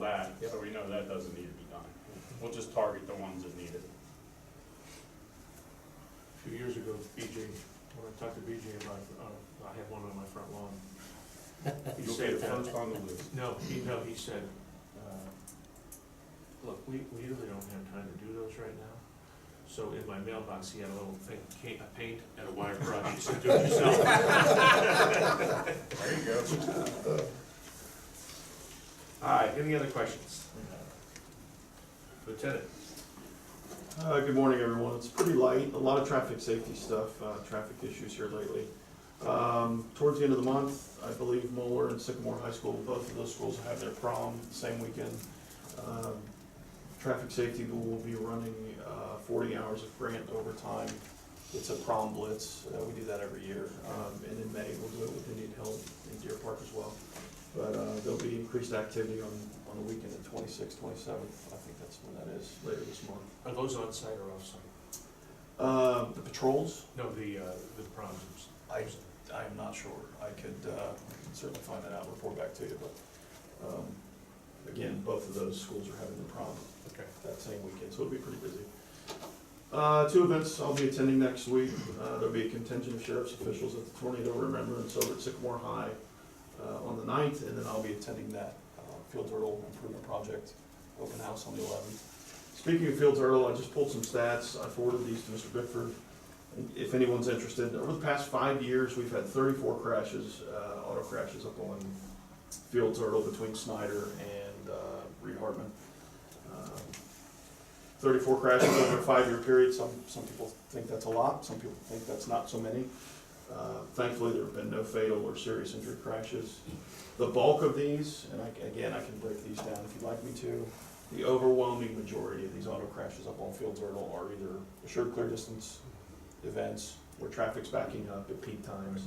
that, so we know that doesn't need to be done. We'll just target the ones that need it. A few years ago, BJ, when I talked to BJ about, I have one on my front lawn. He You'll be the said, first on the list. he said, look, we really don't have time to do those right now. So in my mailbox, he had a little thing, a paint and a wire brush. He said, do it yourself. There you go. All right, any other questions? Lieutenant? Good morning, everyone. It's pretty light, a lot of traffic safety stuff, traffic issues here lately. Towards the end of the month, I believe Moeller and Sycamore High School, both of those schools have their prom the same weekend. Traffic safety will be running 40 hours of grant overtime. It's a prom blitz. We do that every year. And in May, we'll do it with Indian Hill and Deer Park as well. But there'll be increased activity on the weekend, the 26th, 27th. I think that's when that is, later this month. Are those on site or off site? The patrols, No, the proms. I'm not sure. I could certainly find that out and report back to you, but again, both of those schools are having the prom that same weekend, so it'll be pretty busy. 2 events I'll be attending next week. There'll be a contingent of sheriff's officials at the Tornado Remembrance over at Sycamore High on the 9th, and then I'll be attending that Field Turtle Improvement Project open house on the 11th. Speaking of Field Turtle, I just pulled some stats. I forwarded these to Mr. Bickford. If anyone's interested, over the past 5 years, we've had 34 crashes, auto crashes up on Field Turtle between Snyder and Reed Hartman. 34 crashes over a 5-year period. Some people think that's a lot. Some people think that's not so many. Thankfully, there have been no fatal or serious injury crashes. The bulk of these, and again, I can break these down if you'd like me to, the overwhelming majority of these auto crashes up on Field Turtle are either assured clear distance events where traffic's backing up at peak times,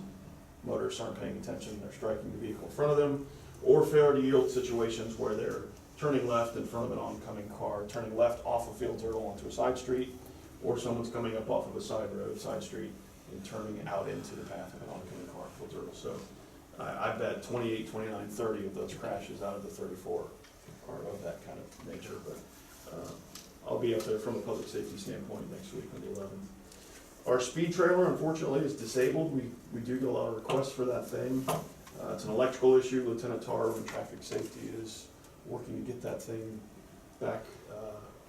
motorists aren't paying attention, they're striking the vehicle in front of them, or failure to yield situations where they're turning left in front of an oncoming car, turning left off of Field Turtle onto a side street, or someone's coming up off of a side road, side street, and turning out into the path of an oncoming car, Field Turtle. So I bet 28, 29, 30 of those crashes out of the 34 are of that kind of nature, but I'll be up there from a public safety standpoint next week on the 11th. Our speed trailer, unfortunately, is disabled. We do get a lot of requests for that thing. It's an electrical issue. Lieutenant Tar in traffic safety is working to get that thing back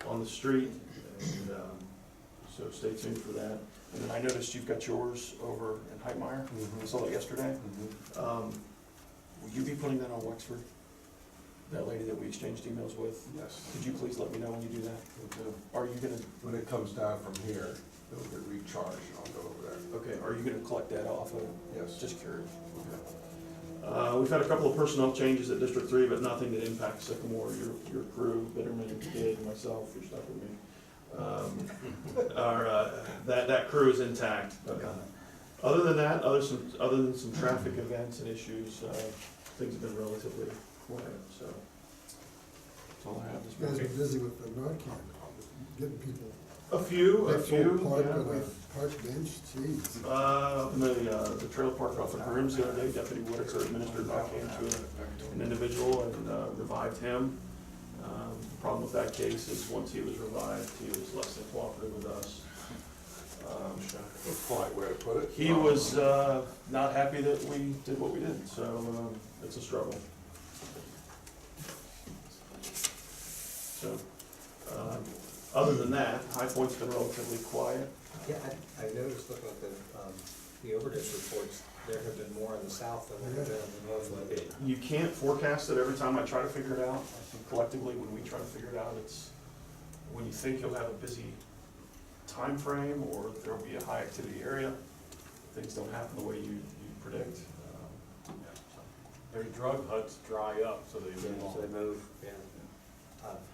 on the street, and so stay tuned for that. And then I noticed you've got yours over in Heitmeyer. I saw that yesterday. Will you be putting that on Wexford? That lady that we exchanged emails with? Yes. Could you please let me know when you do that? We'll do. Are you gonna, When it comes down from here, it'll get recharged, and I'll go over there. okay, are you gonna collect that off of? Yes. Just curious. Okay. We've had a couple of personnel changes at District 3, but nothing that impacts Sycamore, your crew, Bitterman, Kid, myself, you're stuck with me. That crew is intact. Other than that, other than some traffic events and issues, things have been relatively quiet, so that's all I have this You guys morning. are busy with the Narcan, getting people. A few, Park yeah, on a we've, park bench, jeez. in the trailer park off of Grimm's the other day, Deputy Whitaker administered Narcan to an individual and revived him. The problem with that case is once he was revived, he was less than cooperative with us. A polite way to put it. He was not happy that we did what we did, so it's a struggle. So, other than that, High Point's been relatively quiet. Yeah, I noticed looking at the overdose reports, there have been more in the south than there have been in the north lately. You can't forecast it every time I try to figure it out. I think collectively, when we try to figure it out, it's when you think you'll have a busy time frame or there'll be a high activity area, things don't happen the way you predict. Their drug huts dry up, so they Yeah, move so they on. move, yeah.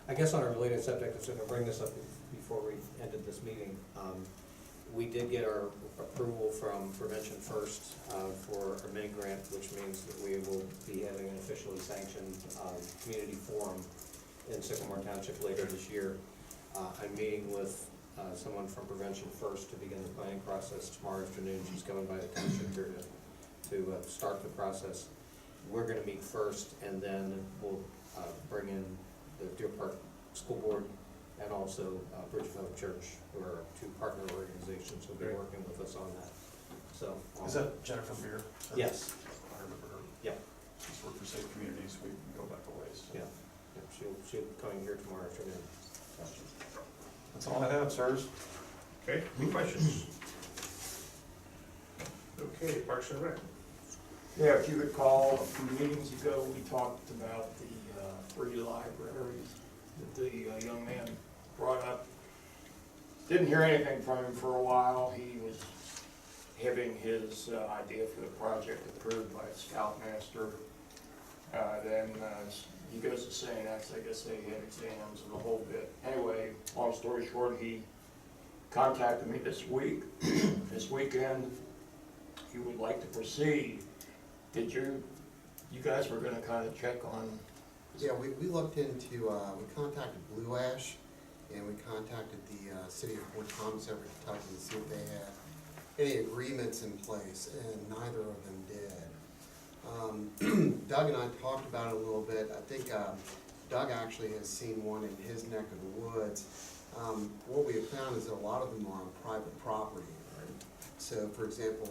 I guess on a related subject, I was gonna bring this up before we ended this meeting. We did get our approval from Prevention First for a mini grant, which means that we will be having an officially sanctioned community forum in Sycamore Township later this year. I'm meeting with someone from Prevention First to begin the planning process tomorrow afternoon. She's coming by the township here to start the process. We're gonna meet first, and then we'll bring in School Board and also Bridgefield Church, who are two partner organizations who'll be Great. working with us on that. So. Is that Jennifer Beer? Yes. I remember her. Yep. She's worked for Safe Communities, we go back a ways. so. Yeah. Yep, she'll be coming here tomorrow afternoon. That's all I have, sirs. Okay, any questions? Okay, Parks and Rec. Yeah, if you recall, a few meetings ago, we talked about the 3 libraries that the young man brought up. Didn't hear anything from him for a while. He was having his idea for the project approved by a scoutmaster. Then he goes to saying, I guess they had exams and the whole bit. Anyway, long story short, he contacted me this week, this weekend. He would like to proceed. Did you guys were gonna kind of check on? Yeah, we looked into, we contacted Blue Ash, and we contacted the city of Fort Thomas, over Kentucky, to see if they had any agreements in place, and neither of them did. Doug and I talked about it a little bit. I think Doug actually has seen one in his neck of the woods. What we have found is that a lot of them are on private property. So, for example,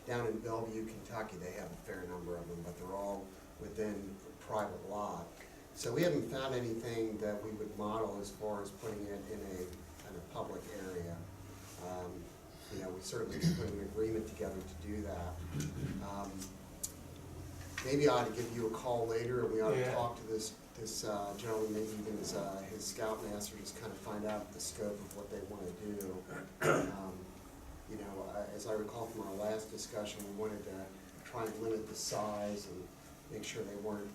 down in Bellevue, Kentucky, they have a fair number of them, but they're all within a private lot. So we haven't found anything that we would model as far as putting it in a public area. You know, we certainly could put an agreement together to do that. Maybe I ought to give you a call later, and we ought to Yeah. talk to this gentleman, maybe even his scoutmaster, just kind of find out the scope of what they want to do. You know, as I recall from our last discussion, we wanted to try and limit the size and make sure they weren't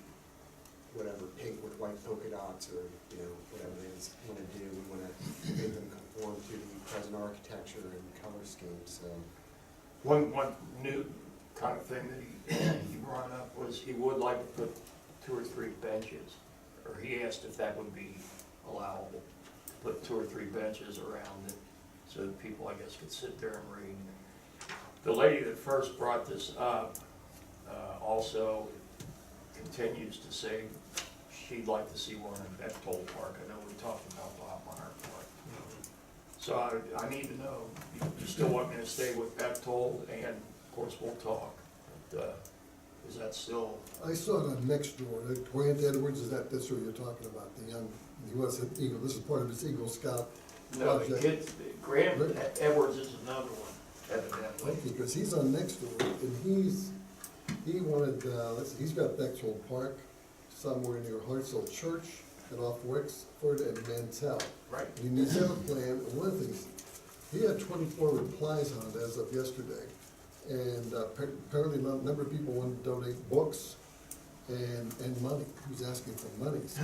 whatever, pink with white polka dots, or, you know, whatever they want to do. We want to make them conform to the present architecture and color scheme, so. One new kind of thing that he brought up was he would like to put 2 or 3 benches, or he asked if that would be allowable, to put 2 or 3 benches around it, so that people, I guess, could sit there and read. The lady that first brought this up also continues to say she'd like to see one in Bechtold Park. I know we talked about Bob Park. So I need to know, you still want me to stay with Bechtold, and of course we'll talk. But, is that still? I saw it on Nextdoor, Grant Edwards, that's who you're talking about, the young, he was an Eagle, this is part of his Eagle Scout No, project. Graham Edwards is another one, evidently. Okay, because he's on Nextdoor, and he wanted, he's got Bechtold Park somewhere near Hartselle Church and off Wexford and Mantell. Right. And he needs to have a plan, and one of the things, he had 24 replies on it as of yesterday. And apparently a number of people wanted to donate books and money. He was asking for money, so.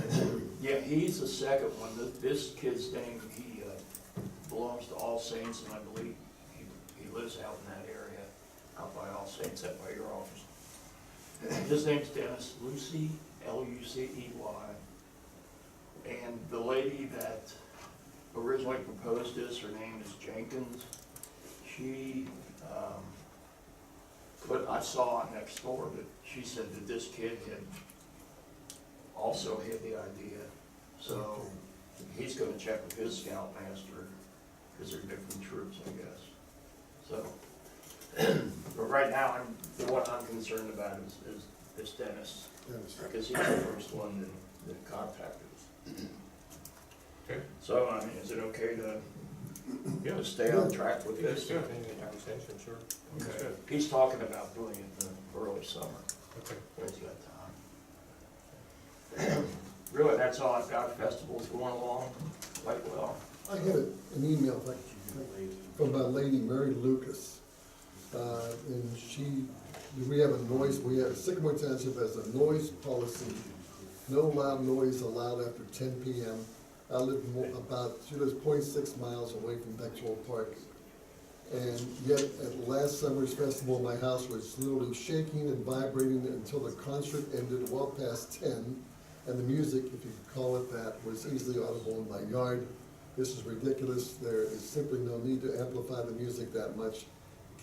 Yeah, he's the second one. This kid's name, he belongs to All Saints, and I believe he lives out in that area, out by All Saints, out by your office. His name's Dennis Lucey, Lucey. And the lady that originally proposed this, her name is Jenkins. She, I saw it next door that she said that this kid had also had the idea. So he's gonna check with his scoutmaster, because they're different troops, I guess. So, but right now, what I'm concerned about is Dennis, because he's the first one that contacted us. Okay. So, I mean, is it okay to Yeah. stay on track with this? Yeah. Continuing the conversation, sure. Okay. He's talking about doing it in the early summer, Okay. when he's got time. Really, that's all I've got. Festival's going along quite well. I had an email from a lady, Mary Lucas, and we have Sycamore Township has a noise policy, no loud noise allowed after 10 p.m. I live she lives 0.6 miles away from Bechtold Park. And yet, at last summer's festival, my house was literally shaking and vibrating until the concert ended well past 10. And the music, if you could call it that, was easily audible in my yard. This is ridiculous. There is simply no need to amplify the music that much.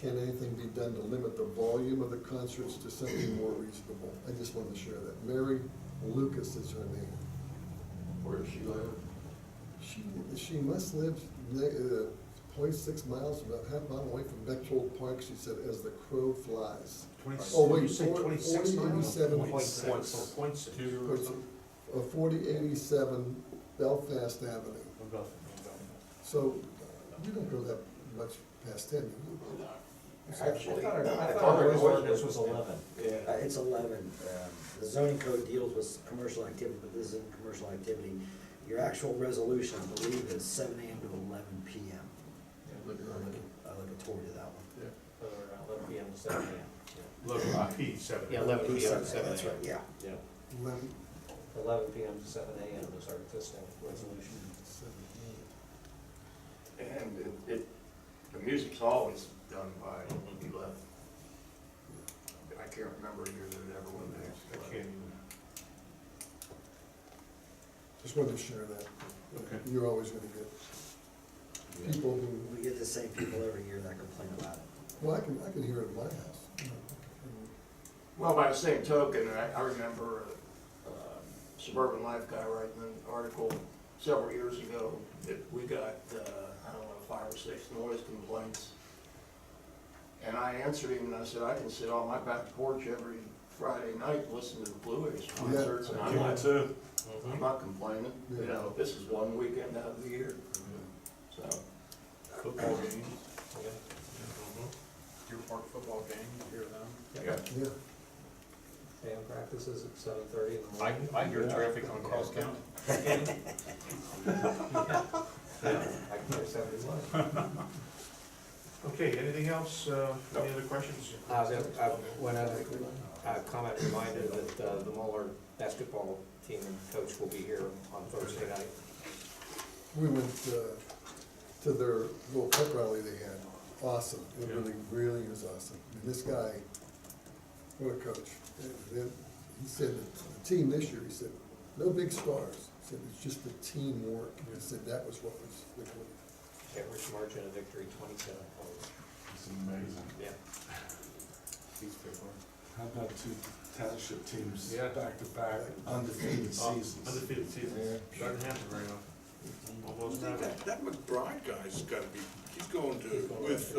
Can anything be done to limit the volume of the concerts to something more reasonable? I just wanted to share that. Mary Lucas is her name. Where's she live? She must live 0.6 miles, about half a mile away from Bechtold Park, she said, as the crow flies. Oh, wait, You say 26 miles? 4087. So 0.6. Or something. 4087 Belfast Avenue. What about- So, you don't go that much past 10, do you? Actually, I I thought thought our it ordinance was 11. Yeah. It's 11. The zoning code deals with commercial activity, but this isn't commercial activity. Your actual resolution, I believe, is 7 AM to 11 PM. I look forward to that one. Or 11 PM to 7 AM. 11 P, 7. Yeah, 11 PM to 7 That's right, AM. yeah. Yeah, 11, 11 PM to 7 AM is our existing resolution. 7, And the music's always done by 11. I can't remember a year that it ever went I past. can't even. Just wanted to share that. Okay. You're always gonna get people who, We get the same people every year that complain about it. well, I can hear it in my house. Well, by the same token, I remember Suburban Life guy writing an article several years ago that we got, I don't know, 5 or 6 noise complaints. And I answered him and I said, I can sit on my back porch every Friday night and listen to the Blue Ace concerts, and I'm not, too. I'm not complaining. You know, this is one weekend out of the year, so. Football games, Yeah. Deer Park football game, you hear them? Yeah. Yeah, Band practices at 7:30 in the morning. I hear traffic on Cross County. Yeah, I can hear 71. Okay, anything else? Any other questions? One other comment reminder that the Muller basketball team and coach will be here on Thursday night. we went to their little pep rally they had. Awesome, it Yeah. really is awesome. And this guy, what a coach. And then he said that the team this year, he said, no big stars. He said, it's just the teamwork. He said that was what was the goal. Average margin of victory, 27 points. It's amazing. Yeah. How about 2 township teams Yeah. back-to-back undefeated seasons? Undefeated seasons. Yeah. Doesn't happen very often. I Almost think never. that McBride guy's gotta be, he's going to, with,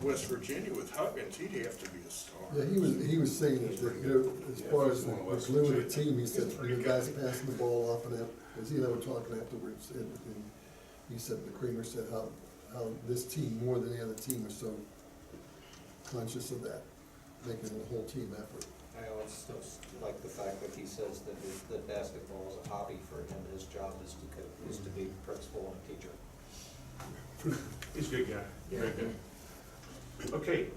West Virginia with Huggins, he'd have to be a star. Yeah, he was saying that, you know, as far as the glue of the team, he said, you know, guys passing the ball off and that, because he and I were talking afterwards, and he said, the Kramer said how this team, more than any other team, was so conscious of that, making it a whole team effort. I always like the fact that he says that basketball is a hobby for him, his job is to be principal and teacher. He's a good guy, very good. Okay,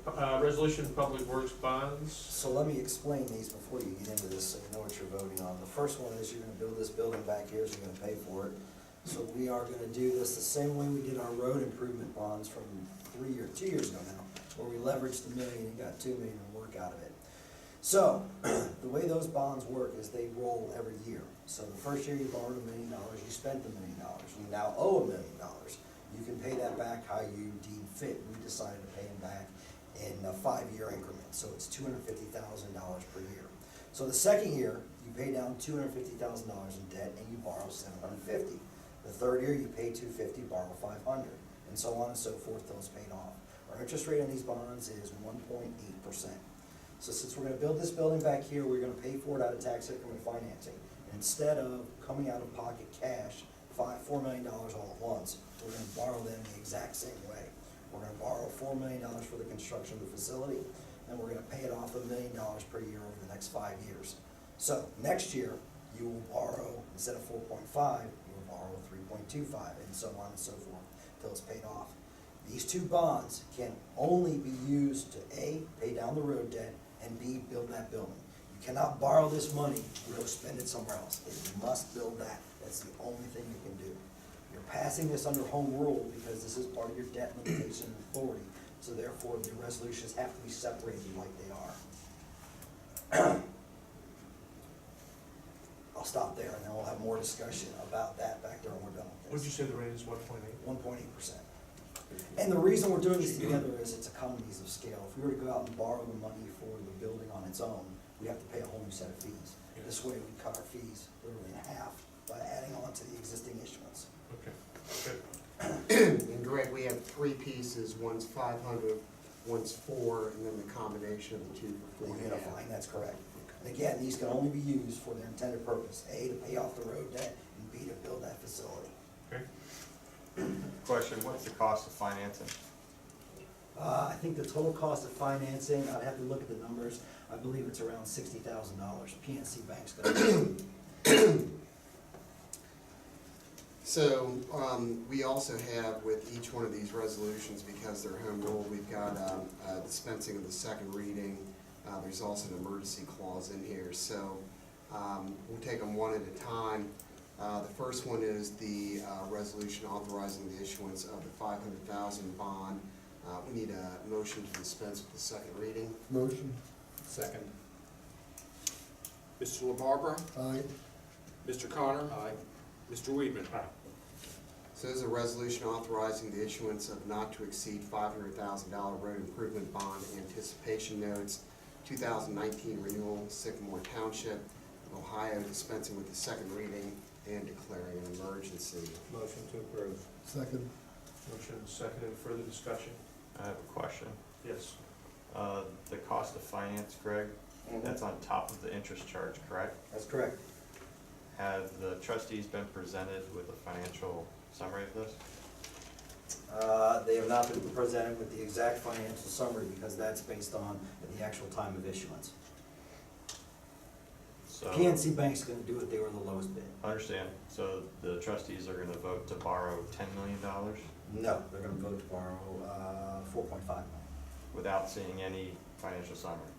resolution public works bonds. So let me explain these before you get into this, so you know what you're voting on. The first one is you're gonna build this building back here, so you're gonna pay for it. So we are gonna do this the same way we did our road improvement bonds from 2 years ago now, where we leveraged the $1 million and got $2 million in work out of it. So, the way those bonds work is they roll every year. So the first year you borrowed $1 million, you spent $1 million, you now owe $1 million. You can pay that back how you deem fit. We decided to pay them back in a 5-year increment, so it's $250,000 per year. So the second year, you pay down $250,000 in debt and you borrow $750,000. The third year, you pay $250,000, borrow $500,000, and so on and so forth, those paid off. Our interest rate on these bonds is 1.8%. So since we're gonna build this building back here, we're gonna pay for it out of tax increment financing. Instead of coming out of pocket cash, $4 million all at once, we're gonna borrow them the exact same way. We're gonna borrow $4 million for the construction of the facility, and we're gonna pay it off $1 million per year over the next 5 years. So next year, you will borrow, instead of 4.5, you will borrow 3.25, and so on and so forth, till it's paid off. These 2 bonds can only be used to A, pay down the road debt, and B, build that building. You cannot borrow this money and go spend it somewhere else. You must build that. That's the only thing you can do. You're passing this under home rule because this is part of your debt limitation authority. So therefore, the resolutions have to be separated like they are. I'll stop there and then we'll have more discussion about that back there when we're done with What'd you this. say the rate is, 1.8? 1.8%. And the reason we're doing this together is it's economies of scale. If we were to go out and borrow the money for the building on its own, we have to pay a whole new set of fees. This way, we cut our fees literally in half by adding on to the existing And Greg, we have three pieces, one's 500, one's 4, and then the combination of the two for The 4.5. unifying, that's correct. And again, these can only be used for their intended purpose, A, to pay off the road debt, and B, to build that facility. Okay, Question, what's the cost of financing? I think the total cost of financing, I'd have to look at the numbers, I believe it's around $60,000. PNC Bank's gonna. So, we also have with each one of these resolutions, because they're home rule, we've got dispensing of the second reading. There's also an emergency clause in here, so we'll take them one at a time. The first one is the resolution authorizing the issuance of the 500,000 bond. We need a motion to dispense with the second reading. Motion. Second. Mr. LaBarbera, Aye. Mr. Connor, Aye. Mr. Weedman. So this is a resolution authorizing the issuance of not to exceed $500,000 road improvement bond anticipation notes, 2019 renewal, Sycamore Township, Ohio, dispensing with the second reading and declaring an emergency. Motion to approve. Second. motion and second, any further discussion? I have a question. Yes. The cost of finance, Greg, that's on top of the interest charge, correct? That's correct. Have the trustees been presented with a financial summary of this? They have not been presented with the exact financial summary because that's based on the actual time of issuance. So, PNC Bank's gonna do it, they were the lowest bid. understand, so the trustees are gonna vote to borrow $10 million No, they're gonna vote to borrow, 4.5 million. without seeing any financial summary?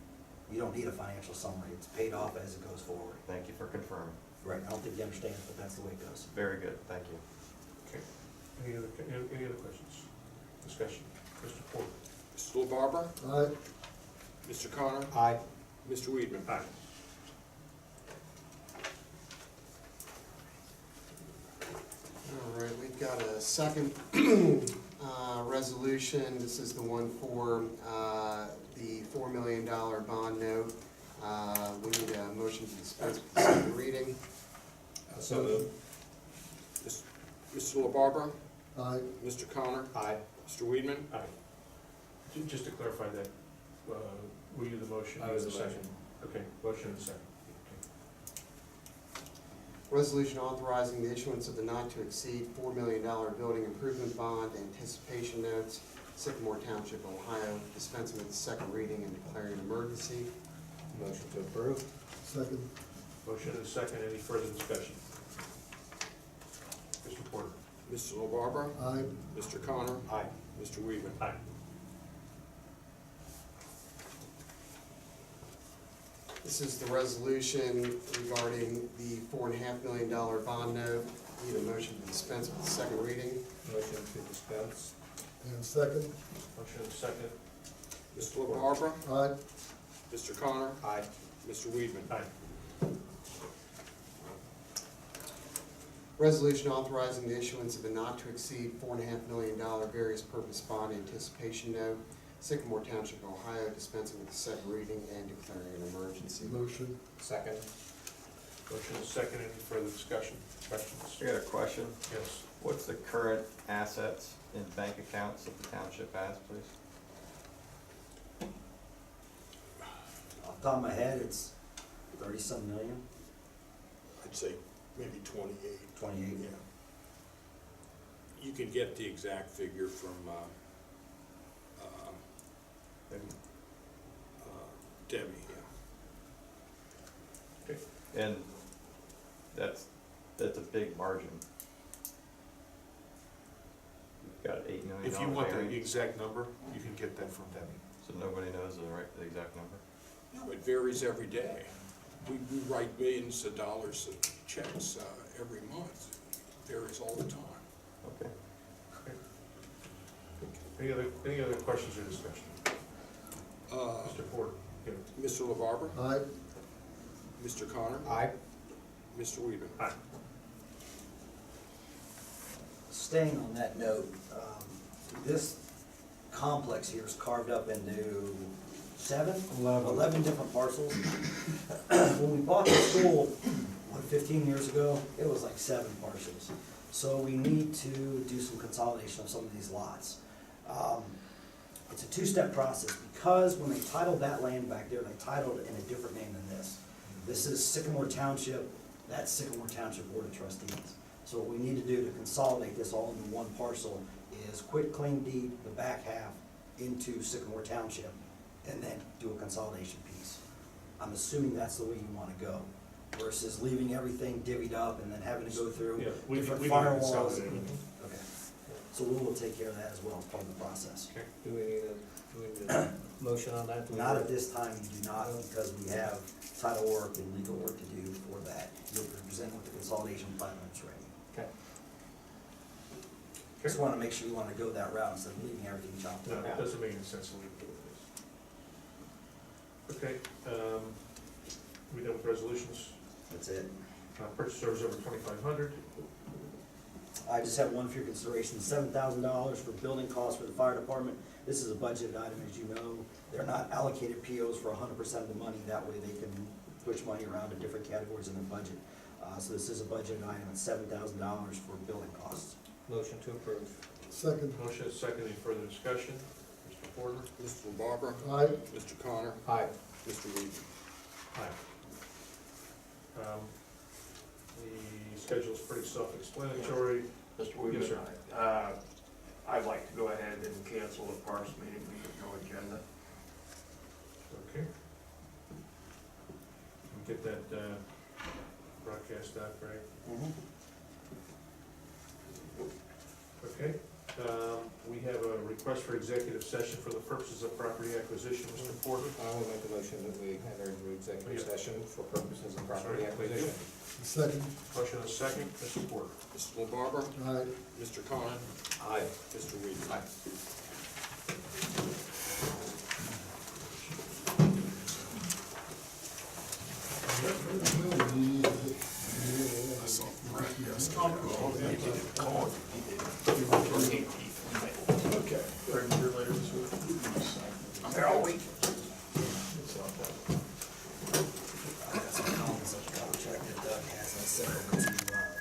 You don't need a financial summary, it's paid off as it goes forward. Thank you for confirming. Right, I don't think you understand, but that's the way it goes. Very good, thank you. Okay, any other questions? Discussion, Mr. Porter? Mr. LaBarbera, Aye. Mr. Connor, Aye. Mr. Weedman. Aye. All right, we've got a second resolution. This is the one for the $4 million bond note. We need a motion to dispense with the second reading. So moved. Mr. LaBarbera, Aye. Mr. Connor, Aye. Mr. Weedman. Aye. Just to clarify that, were you the motion? I was You the were second? Okay, motion and second. Resolution authorizing the issuance of the not to exceed $4 million building improvement bond anticipation notes, Sycamore Township, Ohio, dispensing with the second reading and declaring an emergency. Motion to approve. Second. Motion and second, any further discussion? Mr. Porter? Mr. LaBarbera, Aye. Mr. Connor, Aye. Mr. Weedman. Aye. This is the resolution regarding the $4.5 million bond note. Need a motion to dispense with the second reading. Motion to dispense. And second. Motion and second. Mr. LaBarbera, Aye. Mr. Connor, Aye. Mr. Weedman. Aye. Resolution authorizing the issuance of a not to exceed $4.5 million various purpose bond anticipation note, Sycamore Township, Ohio, dispensing with the second reading and declaring an emergency. Motion. Second. Motion and second, any further discussion, questions? I got a question. Yes. What's the current assets in bank accounts that the township has, please? Off the top of my head, it's 30-some million, I'd say maybe 28. 28. Yeah. You can get the exact figure from Debbie, yeah. Okay. And that's a big margin. We've got $8 million. If you want the variance, exact number, you can get that from Debbie. so nobody knows the exact number? No, it varies every day. We write millions of dollars of checks every month. It varies all the time. Okay. Any other questions or discussion? Mr. Porter? Yeah. Mr. LaBarbera, Aye. Mr. Connor, Aye. Mr. Weedman. Aye. Staying on that note, this complex here is carved up into 11 different parcels. When we bought the school, what 15 years ago, it was like 7 parcels. So we need to do some consolidation of some of these lots. It's a 2-step process, because when they titled that land back there, they titled it in a different name than this. This is Sycamore Township, that's Sycamore Township Board of Trustees. So what we need to do to consolidate this all into one parcel is quit claim deed the back half into Sycamore Township, and then do a consolidation piece. I'm assuming that's the way you wanna go, versus leaving everything divvied up and then having to go through Yeah, we different can firewalls. consolidate. Okay, so we will take care of that as well, as part of the process. Do we need a motion on that? Do we- Not at this time, you do not, because we have title work and legal work to do for that. You'll present with the consolidation plan when it's ready. Okay. Just wanna make sure you wanna go that route instead of leaving everything chopped No, up. it doesn't make any sense to leave it the way it is. Okay, we done with resolutions? That's it. Purchase orders over 2,500. I just have one for your consideration, $7,000 for building costs for the fire department. This is a budgeted item, as you know. They're not allocated POs for 100% of the money, that way they can push money around to different categories in the budget. So this is a budgeted item at $7,000 for building costs. Motion to approve. Second. Motion is second, any further discussion? Mr. Porter? Mr. LaBarbera? Aye. Mr. Connor? Aye. Mr. Weaver? Aye. The schedule's pretty self-explanatory. Mr. Weaver, Yes, sir. I'd like to go ahead and cancel the Parks meeting, we have no agenda. Okay. Get that broadcast out, Greg. Okay, we have a request for executive session for the purposes of property acquisition, Mr. Porter. I will make the motion that we enter into executive Yeah. session for purposes of property Sorry, thank you. acquisition. Second. Motion is second, Mr. Porter. Mr. LaBarbera? Aye. Mr. Connor? Aye. Mr. Weaver? Aye. Okay. You're later this week. I'm there all week.